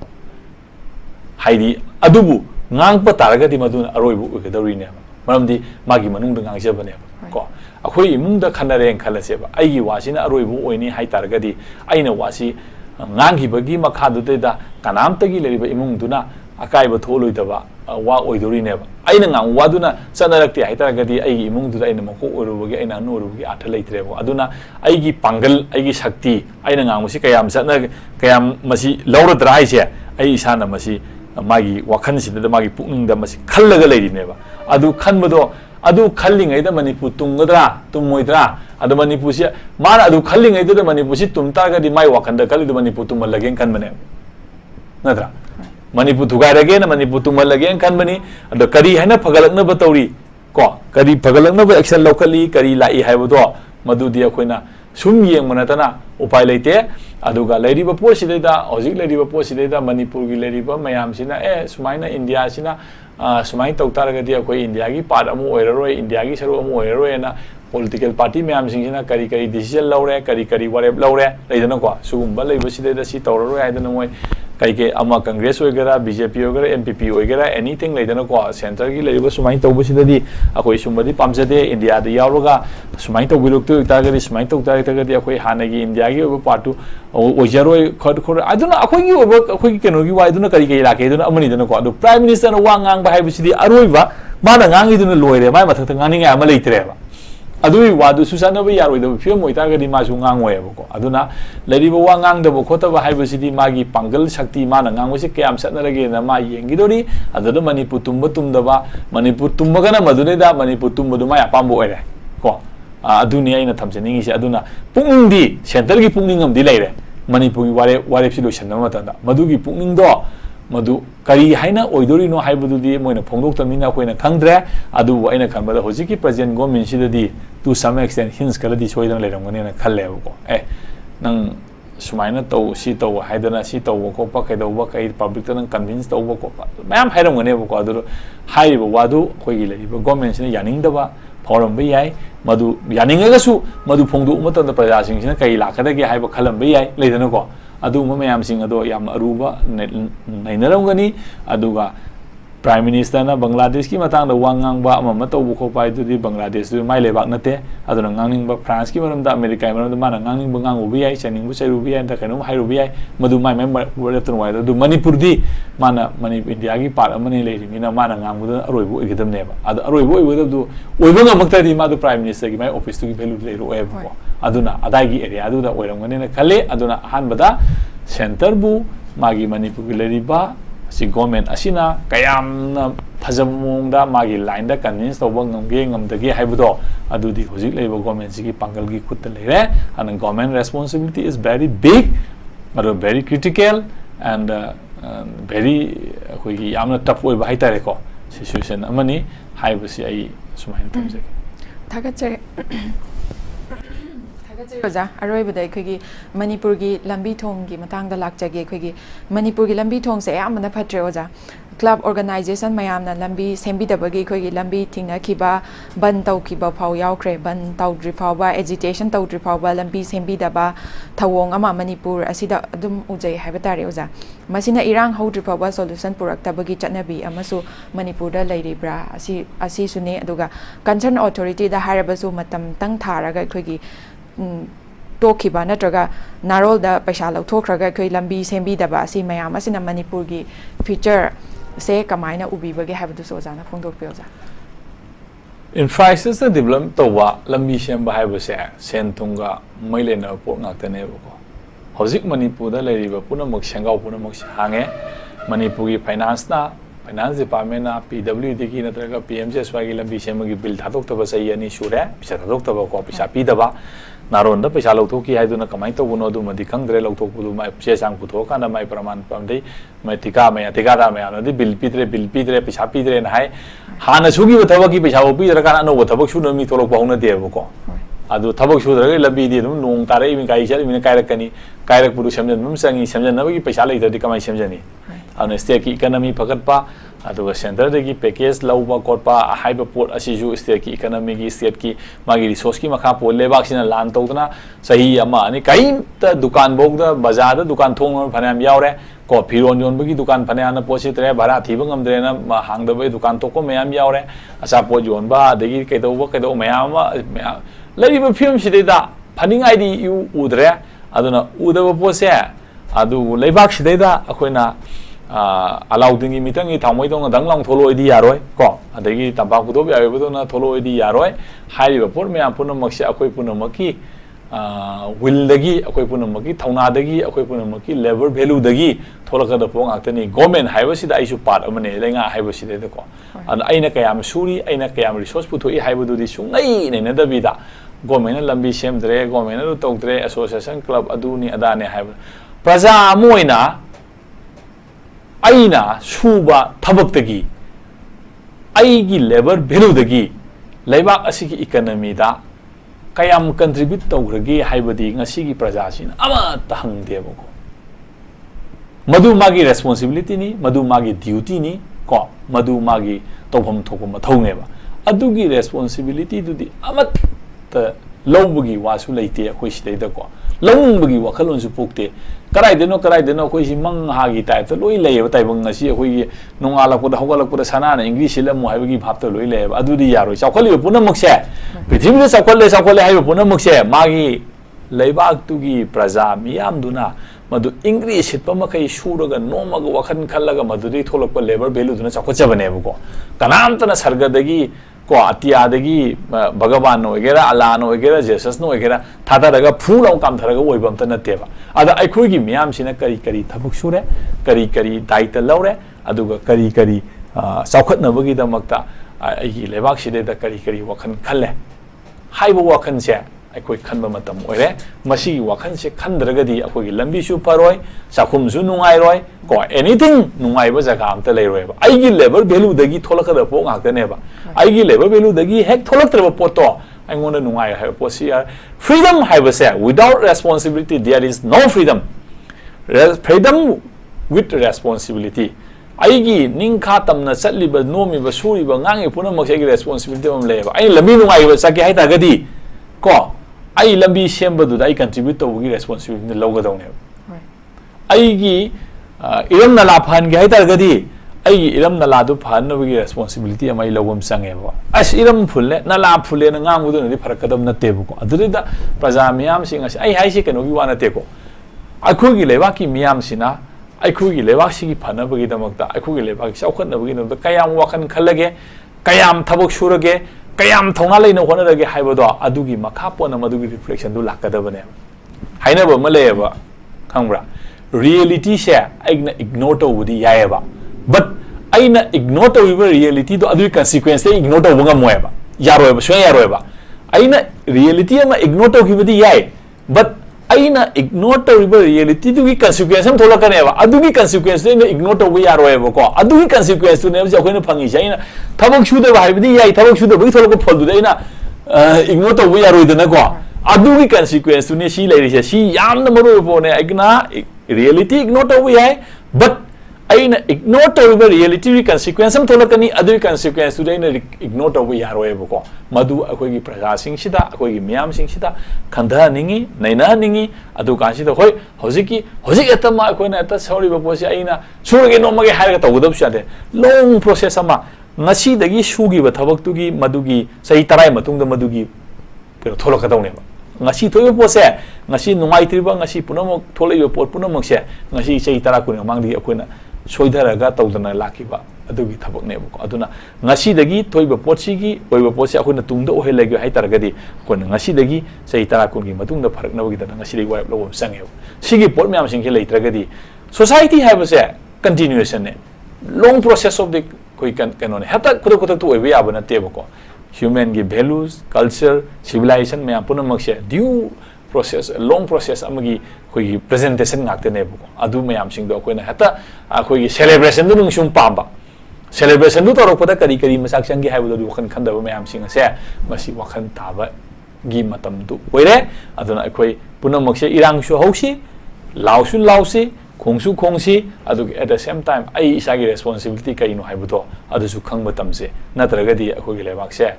हाइदी अदुबु ngang taragadi maduna aroibu ukadawrine maramdi magi manungda ngangjabane ko akhoi imungda khanareng khalaseba aigi wasina aroibu oini hai taragadi aina wasi ngangi bagi makhadu da kanamtagi leriba imungduna akaiba tholoidaba wa oidorine aina ngang waduna sanarakti hai taragadi aigi imungduda aina mako orubagi aina anurugi atha leitrebo aduna aigi pangal aigi shakti aina ngangmusi kayam satna kayam masi lauradra haise ai isana masi मागी वखन सिदा मागी पुनिंग the मसी खल्लग लेरिनेबा अदु खनबदो अदु खल्लिंगैदा मणिपुर तुंगदरा तुमोइदरा अदु मणिपुर से माना अदु खल्लिंगैदा मणिपुर से तुमतागदी माई वखनद खलिद मणिपुर तुमलगेन खनबने नद्रा मणिपुर थुगारगे न मणिपुर तुमलगेन खनबनी अदु करी हैना फगलकनब तौरी को करी फगलकनब एक्शन लौकली करी लाई हाइबदो मदुदी अखोइना सुम येंगमनतना उपाय लेते अदुगा लेरिबा पोसिदैदा हजिक लेरिबा पोसिदैदा मणिपुर की लेरिबा मयामसिना सुमाइना इंडिया सिना सुमाइन तौतारगदी अखोइ इंडिया की पार्ट अमु ओइररोय इंडिया की सरु अमु ओइररोयना political party मैम सिंगना करी करी decision लौरे करी करी वारेब लौरे लेदना को सुगुम्बा लेबसिदे सी तौररो हाइदना मोय कई के अमा कांग्रेस वगैरह बीजेपी वगैरह एमपीपी वगैरह एनीथिंग लेदना को सेंटर की लेबो सुमाई तौबसिददी अखोई सुमबदी पामजदे इंडिया द यावरोगा सुमाई तौबिलुक्तु तागरी सुमाई तौतागदी अखोई हानगी इंडिया की ओबो पार्टू ओजरोय खड खड अदुना अखोई ओबो अखोई केनोगी वाइदुना करी कई लाके दुना अमनिदना को अदु प्राइम मिनिस्टर न वांगांग बाहाइबसिदी अरोइबा माना गांगीदुना लोइरे माय मथक गांगिंगा अमा लेइत्रेबा अदुई वादु सुसानबा यारोइदब फिल्म ओइतागदी मासु गांगोयबको अदुना लेरिबो वा गांगदबो खोतबा हाइबसिदी मागी पांगल शक्ति माना गांगोसे कयाम सतनरगेना मा येंगिदोरी अदुदा मणिपुर तुंबा तुंदबा मणिपुर तुंबगना मदुनेदा मणिपुर तुंबदु मा अपाम्बो ओइरे को अदुनी आइना थमजनिंगिसे अदुना पुंगदी सेंटर की पुंगिंगमदी लेरे मणिपुर वारेपसि लोइसनबा मतदा मदुगी पुंगिंगदो मधु करी हाइना ओइदोरिनो हाइबदुदी मोइना फोंदोक्तमिना अखोइना खंगद्रे अदु आइना खनबदा होजिकी प्रेजेंट गवर्नमेंट सिददी टू सम एक्सटेंट हिंस कलदी सोइदन लेरंगनेना खल्लेबको नंग सुमाइना तौ सी तौ हाइदना सी तौ को पकैदौबा कई पब्लिक त नंग कन्विंस तौबा को मैम हाइरंगनेबको अदु हाइबो वादु खोइगी लेरिबो गवर्नमेंट सिना यानिंगदबा फौरम याय मधु यानिंगगसु मधु फोंदो मतन प्रजासिंगसिना कई लाखदगे हाइबो खलम याय लेदनको अदुम मैम अरूब नैनरमगनी प्राइम मिनिस्टर ना बांग्लादेश की मतंग वांगांगबा अमम तौब खोपा बांग्लादेश माइ लेबाक नते अदुना गांगनिंगबा फ्रांस की मरमदा अमेरिका मरमदा माना गांगनिंगबा गांगुबि याय चनिंगबु चैरुबि याय तखैनो हाइरुबि याय मधु माइ मेम वरतन वाय अदु मणिपुर दी माना इंडिया की पार्ट अमने लेरिमिना माना गांगबुद अरोइबु ओइगदमनेबा अदु अरोइबु ओइबदु ओइबंग मक्तदी मादु प्राइम मिनिस्टर की माइ ऑफिस की वैल्यू लेरो एबको अदुना अदागी एरिया अदुदा ओइरंगनेना खले अदुना अहानबदा सेंटर बु मागी मणिपुर की लेरिबा si government asina kayamna phajamongda magi line da convince tawba ngamge ngamdagi haibudo adudi hojik leiba government sigi pangal gi khutta leire and government responsibility is very big but very critical and very khoi yamna tough oi bai tare ko situation amani haibasi ai sumain tamjage thagachare ओजा अरोइबदा अखोगी मणिपुर की लंबी थोंग की मतंग लाक्चगे अखोगी मणिपुर की लंबी थोंग से यामना फत्रे ओजा club organisation मयामना लंबी सेंबिदबगी अखोगी लंबी थिंगनाखिबा बन तौखिबा फाव यावख्रे बन तौद्रि फावबा एजिटेशन तौद्रि फावबा लंबी सेंबिदबा थवोंग अमा मणिपुर असिदा अदुम उजै हाइबा तारे ओजा मसिना इरांग हौद्रि फावबा सॉल्यूशन पुरक्तबगी चटनबी अमसु मणिपुर दा लेरिब्रा असि सुने अदुगा कंसर्न अथॉरिटी दा हाइरबसु मतम तंग थारगा अखोगी टोखिबा नत्रगा नारोल दा पैसा लौथोखरगा अखोई लंबी सेंबिदबा असि मयाम असिना मणिपुर की फीचर से कमाइना उबीबगे हाइबदु सोजाना फोंदोकपियोजा इंफ्रास्ट्रक्चर डेवलप तौबा लंबी सेंबा हाइबसे सेंथुंगा मैलेना पोर्ट ngaktaneबको हौजिक मणिपुर दा लेरिबा पुनमक सेंगाव पुनमक हांगे मणिपुर की फाइनांस डिपार्टमेंट ना पीडब्ल्यूडी की नत्रगा पीएमजेएसवाई की लंबी सेंबगी बिल थादोक्तबा सही अनि सुरे पिसा थादोक्तबा को पिसा पीदबा नारोन दा पैसा लौथोकी हाइदुना कमाइ तौबनो अदुमदि खंगद्रे लौथोकबुदु माइ चेचांग पुथोकाना माइ प्रमाण पमदे माइ ठिकादार मयानदि बिल पीद्रे पैसा पीद्रे ना हाय हाना सुगी थबक की पैसा पीद्रा काना नो थबक सुनो मी थोलक पाउना देबको अदु थबक सुद्रगे लबीदि दुम नोंग तारे इमिन काइ चल इमिन काइरकनी काइरकपुदु सेमजन दुम संगी सेमजनबगी पैसा लैतदि कमाइ सेमजनी अन स्टेट की इकोनॉमी फगतपा अदुगा सेंटर दगी पैकेज लौबा कोटपा हाइबा पोर्ट असिजु स्टेट की इकोनॉमी की स्टेट की मागी रिसोर्स की मखा पोल लेबाक्सिना लान तौदना सही अमा अनि काइंत दुकान बोगदा बाजार दा दुकान थोंग फनाम यावरे को फिरोन योनबगी दुकान फनाना पोसित्रे भाड़ा थीब ngamdrena हांगदबे दुकान तोको मयाम यावरे असा पो योनबा दगी कैदो मयाम लरिबा फिल्म सिदेदा फनिंग आईडी यू उद्रे अदुना उदबा पोसे अदु लेबाक सिदेदा अखोइना अलाउद्दीन की मितंग की थामोई दंग दंगलांग थोलोइदी यारोय को अदगी तंबा पुदोब याबदोना थोलोइदी यारोय हाइबा पोर मयाम पुनमक्से अखोइ पुनमकी विलदगी अखोइ पुनमकी थौनादगी अखोइ पुनमकी लेबर वैल्यूदगी थोलकद पोंग आक्तनी गवर्नमेंट हाइबसिदा आइसु पार्ट अमने लेंगा हाइबसिदा को अइना कयाम सुरी अइना कयाम रिसोर्स पुथोई हाइबदुदी सुंगै नैनदबिदा गवर्नमेंट लंबी सेमद्रे गवर्नमेंट तौद्रे एसोसिएशन क्लब अदुनी अदाने हाइब प्रजा मोइना अइना सुबा थबक्तगी अइगी लेबर वैल्यूदगी लेबाक असिगी इकोनॉमी दा कयाम कंट्रीब्यूट तौरगे हाइबदी ngasi प्रजासिन अमा तहंगदेबको मधु मागी रेस्पॉन्सिबिलिटी नि मधु मागी ड्यूटी नि को मधु मागी तौफम थोको मथौनेबा अदुगी रेस्पॉन्सिबिलिटी दुदी अमा लौबगी वासु लेते अखोई सिदैदा को लौंबगी वखलोनसु पोक्ते कराइदेनो अखोई सि मंग हागी टाइप लोई लेब ताइबंग ngasi अखोई नोंगालकपुदा हौगालकपुदा सनाना इंग्लिश सिलमु हाइबगी भाबतो लोई लेब अदुदि यारो चाखलिबो पुनमकसे पृथ्वीदा चाखले हाइबो पुनमकसे मागी लेबाक तुगी प्रजा मियामदुना मधु इंग्लिश सिटप मखै सुरगा नोमगा वखन खल्लगा मधुदि थोलकप लेबर भेलु दुना चाखचबनेबको कनामतना सर्गदगी को अतियादगी भगवान ओगेरा अलान ओगेरा जेसस नो ओगेरा थादरगा फुलाउ काम थरगा ओइबमत नतेबा अदा अखोइगी मियाम सिना करी करी थबुक सुरे करी दायित्व लौरे अदुगा करी चाखतनबगी दमकता आइगी लेबाक सिदेदा करी वखन खल्ले हाइबो वखन से अखोई खनबा मतम ओइरे मसी वखन से खंदरगदी अखोइगी लंबी सु फरोय चाखुम सु नुंगाइरोय को एनीथिंग नुंगाइबा जगा अमता लेरोयबा आइगी लेबर वैल्यू दगी थोलकदा पो गाकनेबा आइगी लेबर वैल्यू दगी हेक थोलकत्रबा पोतो आइगोंदा नुंगाइ हाय पोसी फ्रीडम हाइबसे without responsibility there is no freedom freedom with responsibility आइगी निंखा तमना चटलिबा नोमिबा सुरिबा ngangi पुनमकसेगी रेस्पॉन्सिबिलिटी हम लेबा आई लंबी नुंगाइबा चके हाइतागदी को आई लंबी सेमबदुदा आई कंट्रीब्यूट तौगी रेस्पॉन्सिबिलिटी लौगदौने आइगी इरम नला फहनगे हाइतारगदी आई इरम नला दु फहनबगी रेस्पॉन्सिबिलिटी अमai लौगम संगेबा अस इरम फुलने नला फुले न ngamudunadi farakadam nattebuko adudida praja miyam sing as ai haisi kenogi wa nateko akhugi lebaki miyam sina akhugi lebak sigi phanabagi damakta akhugi lebak saukhatnabagi no kayam wakan khallage kayam thabok surage kayam thonga leina honarage haibado adugi makha pona madugi reflection du lakadabane hainaba maleba khangbra reality se aigna ignore to budi yaeba but aina ignore to reality do adu consequence ignore to bunga moeba yaroeba so yaroeba aina reality ma ignore to gibudi yai but aina ignore to reality do consequence am thola kaneba adu gi consequence ne ignore to yaroeba ko adu gi consequence ne ja koina phangi jaina thabok shude ba haibudi yai thabok shude bagi thola ko phol du aina ignore to yaroidana ko adu gi consequence ne si lai ri si yamna maru bo ne aigna reality ignore to yai but aina ignore to reality consequence am thola kani adu consequence tu aina ignore to yaroeba ko madu akoi gi praja sing sida akoi gi miyam sing sida khandha ningi naina ningi adu kan sida hoi hojik etama akoi na ta sorry ba posi aina surge no mage hair ga tawudab shade long process ama ngasi dagi sugi ba thabak tu gi madugi sai tarai matung da madugi thola ka daune ba ngasi thoyo pose ngasi nungai triba ngasi punamok tholaiba pot punamok se ngasi sei tara kun mangdi akoina soidaraga tawdana lakiba adugi thabak nebako aduna ngasi dagi thoiba potsi gi oiba potsi akoina tungda ohelege haitaragadi kon ngasi dagi sei tara kun gi matungda pharak nabagi dana ngasi dagi waiba lobom sange sigi pot myam sing ke leitragadi society habase continuation ne long process of the koi kanone hata kuda tu oiba yabana tebako human gi values culture civilization me apuna makse due process long process amagi koi presentation ngakte ne buko adu me am sing do koi na hata koi celebration du sum pamba celebration du torok pada kari masak sang gi haibu du khan khanda me am sing se masi wakhan taba gi matam du oire aduna koi puna makse irang su hausi lausi khongsu khongsi adu at the same time ai isagi responsibility kai no haibu do adu su khang matam se natragadi akoi gi lebak se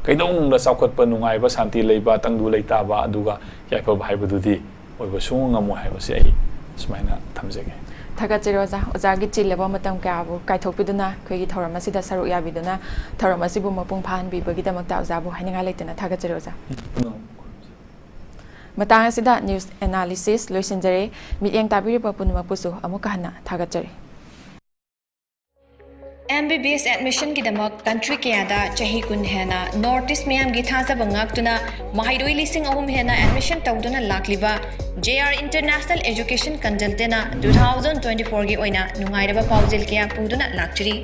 kaidong da saukhat pa nungai ba santi leiba tangdu leita ba aduga yaipa ba haibu dudi oiba sunga mo haibu se ai smaina thamjege thaga chiroja ojagi chileba matam ka abu kai thokpiduna khoigi thoram asida saru yabiduna thoram asibu mapung phan bi bagi damakta ojabu haninga leitena thaga chiroja matang asida news analysis loisinjare mityang tabiri pa punma pusu amuka hana thaga chare MBBS admission की दमक country के आदा चाही कुन है ना North East में हम गिथा सब अंगाक तुना महाइरोई लिसिंग अहुम है ना admission तौदुना लाखलिबा JR International Education Consultant ना 2024 की ओइना नुंगाइरबा पाउजिल के पुदुना लाक्चरी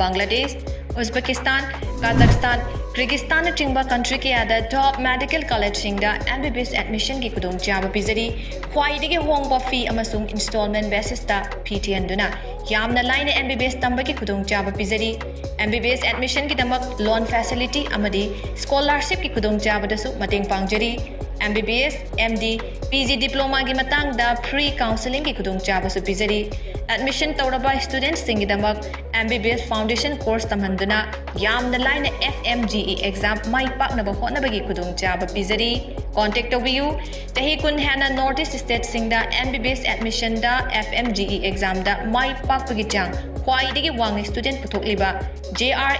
बांग्लादेश उज्बेकिस्तान काजाख्स्तान किर्गिस्तान चिंगबा कंट्री के आदा टॉप मेडिकल कॉलेज सिंगदा MBBS admission की कुदुंग चाब पिजरी ख्वाइदिगे होंगबा फी अमसुंग इंस्टॉलमेंट बेसिस ता फीटी अंदुना यामना लाइन MBBS तंबा की कुदुंग चाब पिजरी MBBS admission की दमक लोन फैसिलिटी अमदी स्कॉलरशिप की कुदुंग चाब दसु मतेंग पांगजरी MBBS MD PG डिप्लोमा की मतंग दा फ्री काउंसलिंग की कुदुंग चाब सु पिजरी Admission tauraba students singidamak MBBS Foundation course tamhanduna yamna line FMGE exam mai paknaba hotnabagi khudungchaba pizari. Contact tobiyu chahi kun hana Northeast State singda MBBS admission da FMGE exam da mai pakpagi chang khwaidagi wangi student puthokliba JR